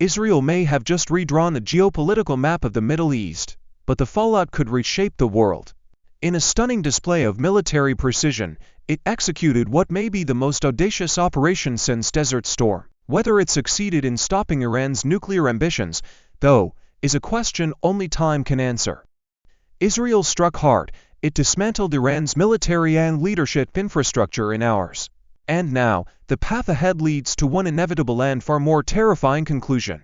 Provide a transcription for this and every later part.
Israel may have just redrawn the geopolitical map of the Middle East, but the fallout could reshape the world. In a stunning display of military precision, it executed what may be the most audacious operation since Desert Storm. Whether it succeeded in stopping Iran's nuclear ambitions, though, is a question only time can answer. Israel struck hard. It dismantled Iran's military and leadership infrastructure in hours. And now, the path ahead leads to one inevitable and far more terrifying conclusion.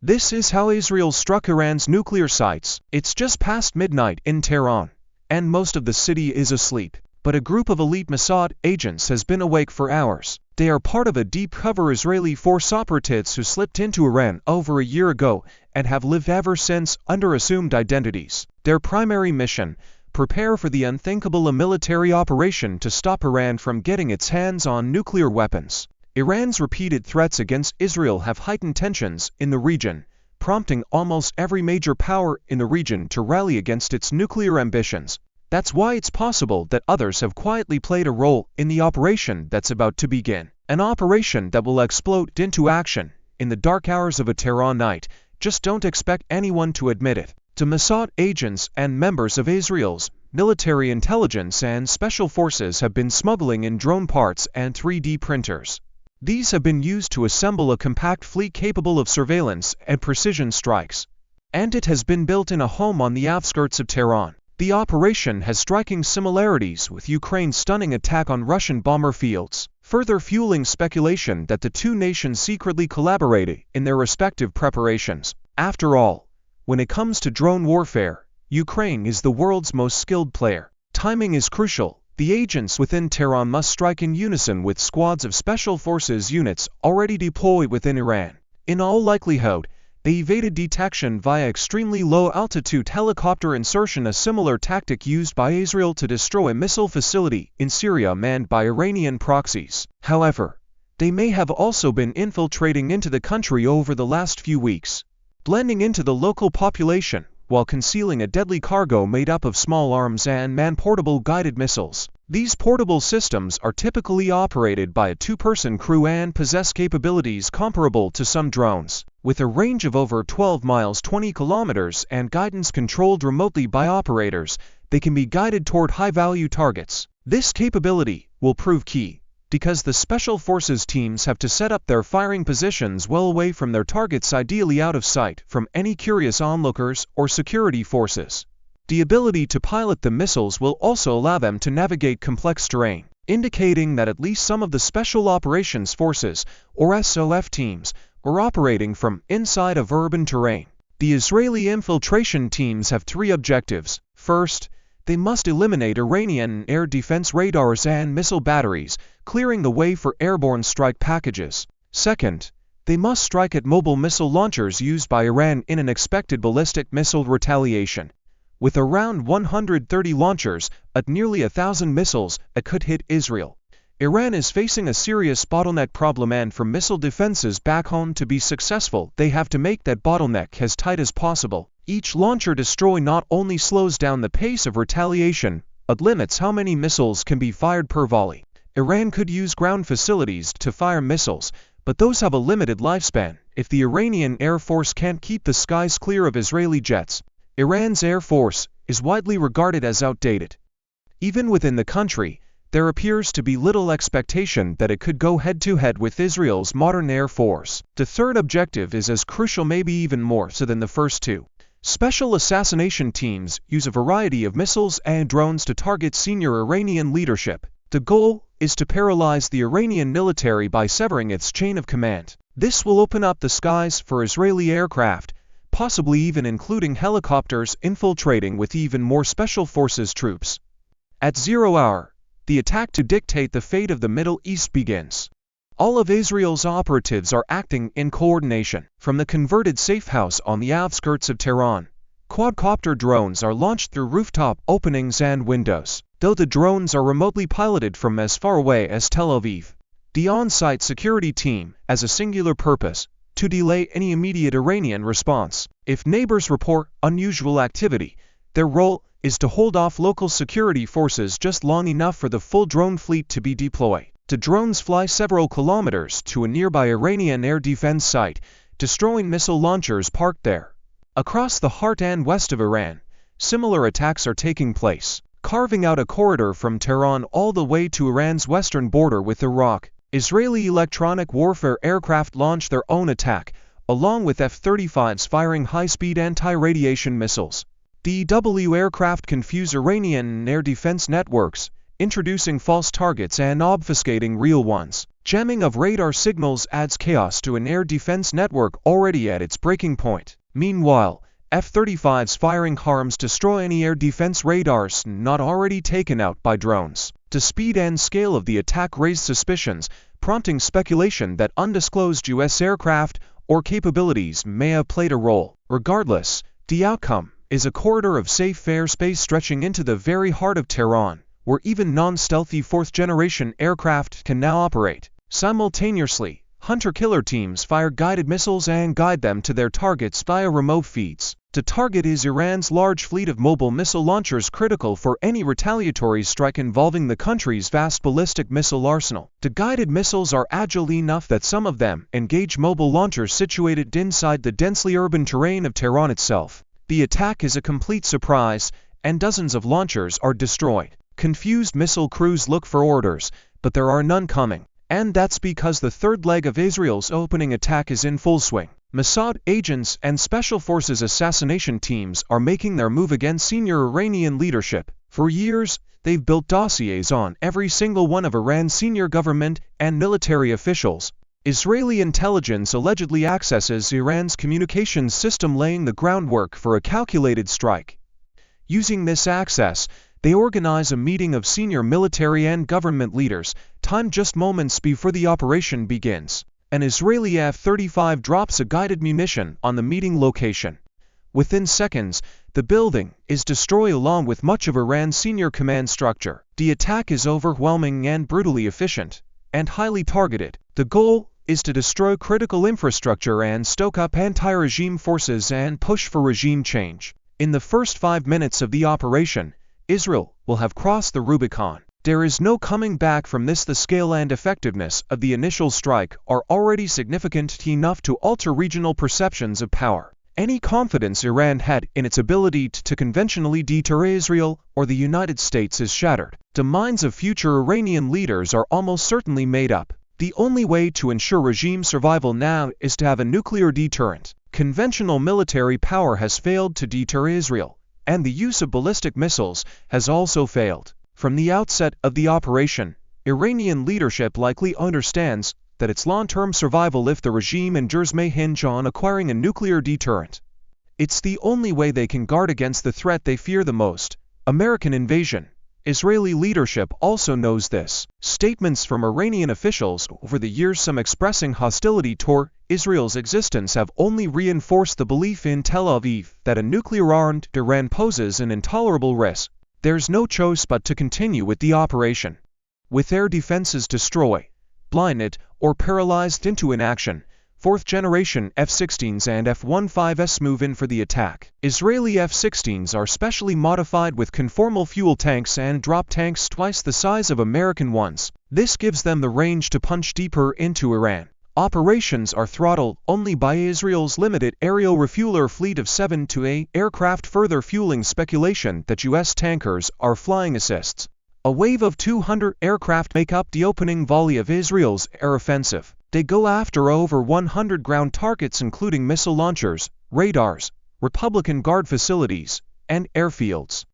This is how Israel struck Iran's nuclear sites. It's just past midnight in Tehran, and most of the city is asleep. But a group of elite Mossad agents has been awake for hours. They are part of a deep-cover Israeli force operatives who slipped into Iran over a year ago and have lived ever since under assumed identities. Their primary mission: prepare for the unthinkable, a military operation to stop Iran from getting its hands on nuclear weapons. Iran's repeated threats against Israel have heightened tensions in the region, prompting almost every major power in the region to rally against its nuclear ambitions. That's why it's possible that others have quietly played a role in the operation that's about to begin. An operation that will explode into action in the dark hours of a Tehran night. Just don't expect anyone to admit it. To Mossad agents and members of Israel's military intelligence and special forces have been smuggling in drone parts and 3D printers. These have been used to assemble a compact fleet capable of surveillance and precision strikes. And it has been built in a home on the outskirts of Tehran. The operation has striking similarities with Ukraine's stunning attack on Russian bomber fields, further fueling speculation that the two nations secretly collaborated in their respective preparations. After all, when it comes to drone warfare, Ukraine is the world's most skilled player. Timing is crucial. The agents within Tehran must strike in unison with squads of special forces units already deployed within Iran. In all likelihood, they evaded detection via extremely low-altitude helicopter insertion, a similar tactic used by Israel to destroy a missile facility in Syria manned by Iranian proxies. However, they may have also been infiltrating into the country over the last few weeks, blending into the local population while concealing a deadly cargo made up of small arms and man-portable guided missiles. These portable systems are typically operated by a two-person crew and possess capabilities comparable to some drones. With a range of over 12 miles 20 kilometers and guidance controlled remotely by operators, they can be guided toward high-value targets. This capability will prove key, because the Special Forces teams have to set up their firing positions well away from their targets, ideally out of sight from any curious onlookers or security forces. The ability to pilot the missiles will also allow them to navigate complex terrain, indicating that at least some of the Special Operations Forces, or SOF teams, were operating from inside of urban terrain. The Israeli infiltration teams have three objectives. First, they must eliminate Iranian air defense radars and missile batteries, clearing the way for airborne strike packages. Second, they must strike at mobile missile launchers used by Iran in an expected ballistic missile retaliation. With around 130 launchers, at nearly 1,000 missiles, it could hit Israel. Iran is facing a serious bottleneck problem, and for missile defenses back home to be successful, they have to make that bottleneck as tight as possible. Each launcher destroy not only slows down the pace of retaliation, but limits how many missiles can be fired per volley. Iran could use ground facilities to fire missiles, but those have a limited lifespan. If the Iranian Air Force can't keep the skies clear of Israeli jets, Iran's Air Force is widely regarded as outdated. Even within the country, there appears to be little expectation that it could go head-to-head with Israel's modern Air Force. The third objective is as crucial, maybe even more so than the first two. Special assassination teams use a variety of missiles and drones to target senior Iranian leadership. The goal is to paralyze the Iranian military by severing its chain of command. This will open up the skies for Israeli aircraft, possibly even including helicopters infiltrating with even more special forces troops. At 0 hour, the attack to dictate the fate of the Middle East begins. All of Israel's operatives are acting in coordination. From the converted safe house on the outskirts of Tehran, quadcopter drones are launched through rooftop openings and windows. Though the drones are remotely piloted from as far away as Tel Aviv, the on-site security team has a singular purpose: to delay any immediate Iranian response. If neighbors report unusual activity, their role is to hold off local security forces just long enough for the full drone fleet to be deployed. The drones fly several kilometers to a nearby Iranian air defense site, destroying missile launchers parked there. Across the heart and west of Iran, similar attacks are taking place, carving out a corridor from Tehran all the way to Iran's western border with Iraq. Israeli electronic warfare aircraft launched their own attack, along with F-35s firing high-speed anti-radiation missiles. The EW aircraft confuse Iranian air defense networks, introducing false targets and obfuscating real ones. Jamming of radar signals adds chaos to an air defense network already at its breaking point. Meanwhile, F-35s firing harms destroy any air defense radars not already taken out by drones. The speed and scale of the attack raised suspicions, prompting speculation that undisclosed U.S. aircraft or capabilities may have played a role. Regardless, the outcome is a corridor of safe airspace stretching into the very heart of Tehran, where even non-stealthy fourth-generation aircraft can now operate. Simultaneously, hunter-killer teams fire guided missiles and guide them to their targets via remote feeds. The target is Iran's large fleet of mobile missile launchers, critical for any retaliatory strike involving the country's vast ballistic missile arsenal. The guided missiles are agile enough that some of them engage mobile launchers situated inside the densely urban terrain of Tehran itself. The attack is a complete surprise, and dozens of launchers are destroyed. Confused missile crews look for orders, but there are none coming. And that's because the third leg of Israel's opening attack is in full swing. Mossad agents and special forces assassination teams are making their move against senior Iranian leadership. For years, they've built dossiers on every single one of Iran's senior government and military officials. Israeli intelligence allegedly accesses Iran's communications system, laying the groundwork for a calculated strike. Using this access, they organize a meeting of senior military and government leaders, timed just moments before the operation begins. An Israeli F-35 drops a guided munition on the meeting location. Within seconds, the building is destroyed along with much of Iran's senior command structure. The attack is overwhelming and brutally efficient, and highly targeted. The goal is to destroy critical infrastructure and stoke up anti-regime forces and push for regime change. In the first 5 minutes of the operation, Israel will have crossed the Rubicon. There is no coming back from this. The scale and effectiveness of the initial strike are already significant enough to alter regional perceptions of power. Any confidence Iran had in its ability to conventionally deter Israel or the United States is shattered. The minds of future Iranian leaders are almost certainly made up. The only way to ensure regime survival now is to have a nuclear deterrent. Conventional military power has failed to deter Israel, and the use of ballistic missiles has also failed. From the outset of the operation, Iranian leadership likely understands that its long-term survival, if the regime endures, may hinge on acquiring a nuclear deterrent. It's the only way they can guard against the threat they fear the most, American invasion. Israeli leadership also knows this. Statements from Iranian officials over the years, some expressing hostility toward Israel's existence, have only reinforced the belief in Tel Aviv that a nuclear-armed Iran poses an intolerable risk. There's no choice but to continue with the operation. With air defenses destroyed, blinded, or paralyzed into inaction, fourth-generation F-16s and F-15s move in for the attack. Israeli F-16s are specially modified with conformal fuel tanks and drop tanks twice the size of American ones. This gives them the range to punch deeper into Iran. Operations are throttled only by Israel's limited aerial refueler fleet of 7 to 8 aircraft, further fueling speculation that U.S. tankers are flying assists. A wave of 200 aircraft make up the opening volley of Israel's air offensive. They go after over 100 ground targets, including missile launchers, radars, Republican Guard facilities, and airfields.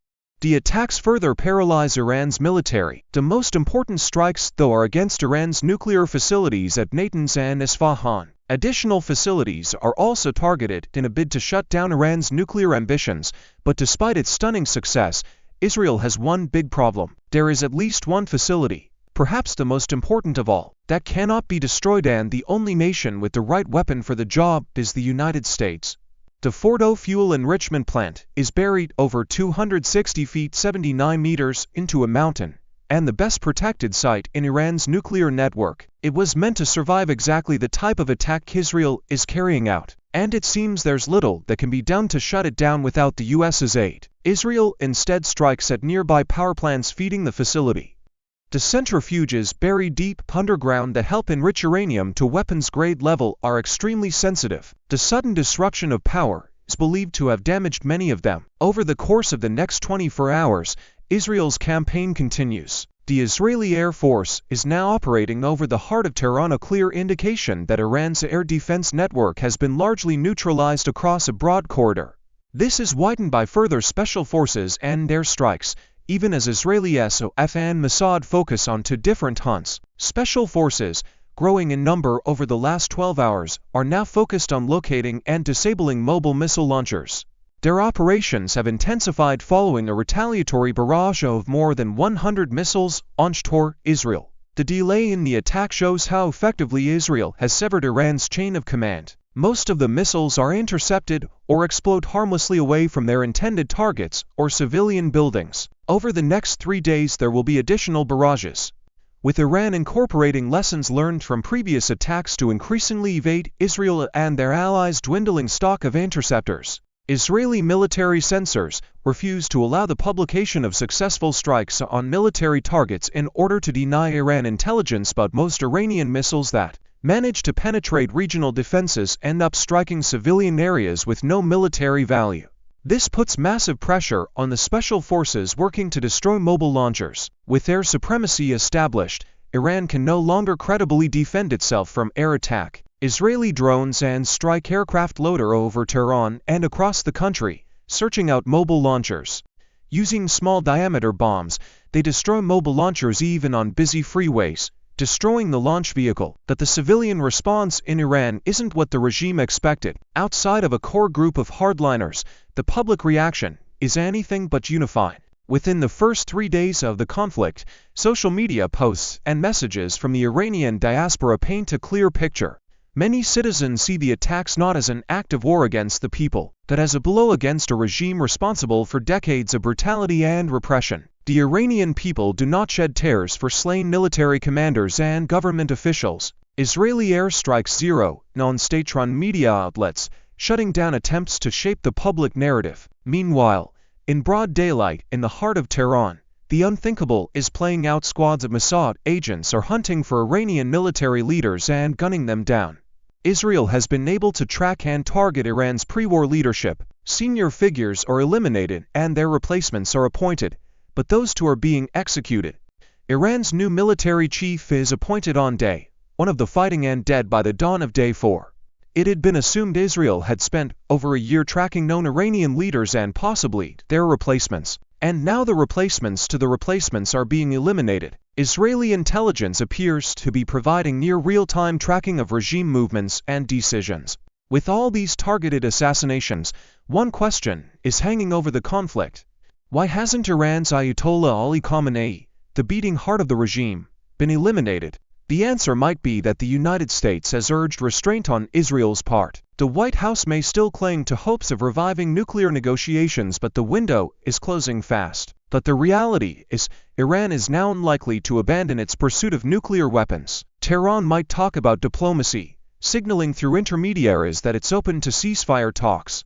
The attacks further paralyze Iran's military. The most important strikes, though, are against Iran's nuclear facilities at Natanz and Isfahan. Additional facilities are also targeted in a bid to shut down Iran's nuclear ambitions, but despite its stunning success, Israel has one big problem. There is at least one facility, perhaps the most important of all, that cannot be destroyed, and the only nation with the right weapon for the job is the United States. The Fordo fuel enrichment plant is buried over 260 feet 79 meters into a mountain, and the best protected site in Iran's nuclear network. It was meant to survive exactly the type of attack Israel is carrying out, and it seems there's little that can be done to shut it down without the US's aid. Israel instead strikes at nearby power plants feeding the facility. The centrifuges buried deep underground that help enrich uranium to weapons-grade level are extremely sensitive. The sudden disruption of power is believed to have damaged many of them. Over the course of the next 24 hours, Israel's campaign continues. The Israeli Air Force is now operating over the heart of Tehran, a clear indication that Iran's air defense network has been largely neutralized across a broad corridor. This is widened by further special forces and airstrikes, even as Israeli SOF and Mossad focus on two different hunts. Special forces, growing in number over the last 12 hours, are now focused on locating and disabling mobile missile launchers. Their operations have intensified following a retaliatory barrage of more than 100 missiles launched toward Israel. The delay in the attack shows how effectively Israel has severed Iran's chain of command. Most of the missiles are intercepted or explode harmlessly away from their intended targets or civilian buildings. Over the next 3 days there will be additional barrages, with Iran incorporating lessons learned from previous attacks to increasingly evade Israel and their allies' dwindling stock of interceptors. Israeli military censors refuse to allow the publication of successful strikes on military targets in order to deny Iran intelligence, but most Iranian missiles that manage to penetrate regional defenses end up striking civilian areas with no military value. This puts massive pressure on the special forces working to destroy mobile launchers. With air supremacy established, Iran can no longer credibly defend itself from air attack. Israeli drones and strike aircraft loiter over Tehran and across the country, searching out mobile launchers. Using small-diameter bombs, they destroy mobile launchers even on busy freeways, destroying the launch vehicle. But the civilian response in Iran isn't what the regime expected. Outside of a core group of hardliners, the public reaction is anything but unified. Within the first 3 days of the conflict, social media posts and messages from the Iranian diaspora paint a clear picture. Many citizens see the attacks not as an act of war against the people, but as a blow against a regime responsible for decades of brutality and repression. The Iranian people do not shed tears for slain military commanders and government officials. Israeli airstrikes zero on state-run media outlets, shutting down attempts to shape the public narrative. Meanwhile, in broad daylight in the heart of Tehran, the unthinkable is playing out. Squads of Mossad agents are hunting for Iranian military leaders and gunning them down. Israel has been able to track and target Iran's pre-war leadership. Senior figures are eliminated and their replacements are appointed, but those two are being executed. Iran's new military chief is appointed on day 1 of the fighting and dead by the dawn of day 4. It had been assumed Israel had spent over a year tracking known Iranian leaders and possibly their replacements, and now the replacements to the replacements are being eliminated. Israeli intelligence appears to be providing near real-time tracking of regime movements and decisions. With all these targeted assassinations, one question is hanging over the conflict. Why hasn't Iran's Ayatollah Ali Khamenei, the beating heart of the regime, been eliminated? The answer might be that the United States has urged restraint on Israel's part. The White House may still cling to hopes of reviving nuclear negotiations, but the window is closing fast. But the reality is, Iran is now unlikely to abandon its pursuit of nuclear weapons. Tehran might talk about diplomacy, signaling through intermediaries that it's open to ceasefire talks.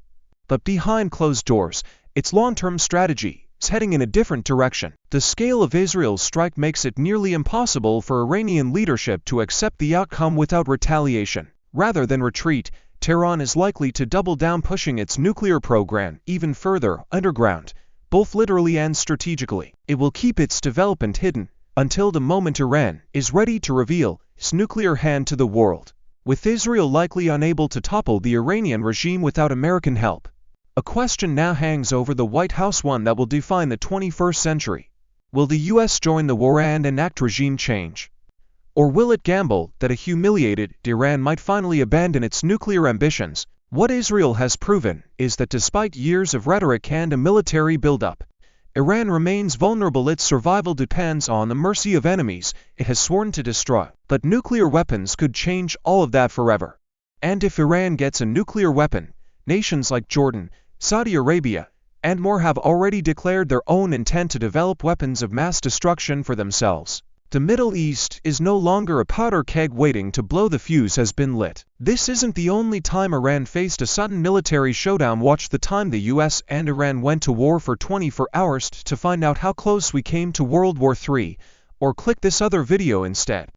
But behind closed doors, its long-term strategy is heading in a different direction. The scale of Israel's strike makes it nearly impossible for Iranian leadership to accept the outcome without retaliation. Rather than retreat, Tehran is likely to double down, pushing its nuclear program even further underground, both literally and strategically. It will keep its development hidden until the moment Iran is ready to reveal its nuclear hand to the world. With Israel likely unable to topple the Iranian regime without American help, a question now hangs over the White House, one that will define the 21st century. Will the U.S. join the war and enact regime change? Or will it gamble that a humiliated Iran might finally abandon its nuclear ambitions? What Israel has proven is that despite years of rhetoric and a military buildup, Iran remains vulnerable. Its survival depends on the mercy of enemies it has sworn to destroy. But nuclear weapons could change all of that forever. And if Iran gets a nuclear weapon, nations like Jordan, Saudi Arabia, and more have already declared their own intent to develop weapons of mass destruction for themselves. The Middle East is no longer a powder keg waiting to blow. The fuse has been lit. This isn't the only time Iran faced a sudden military showdown. Watch the time the US and Iran went to war for 24 hours to find out how close we came to World War III, or click this other video instead.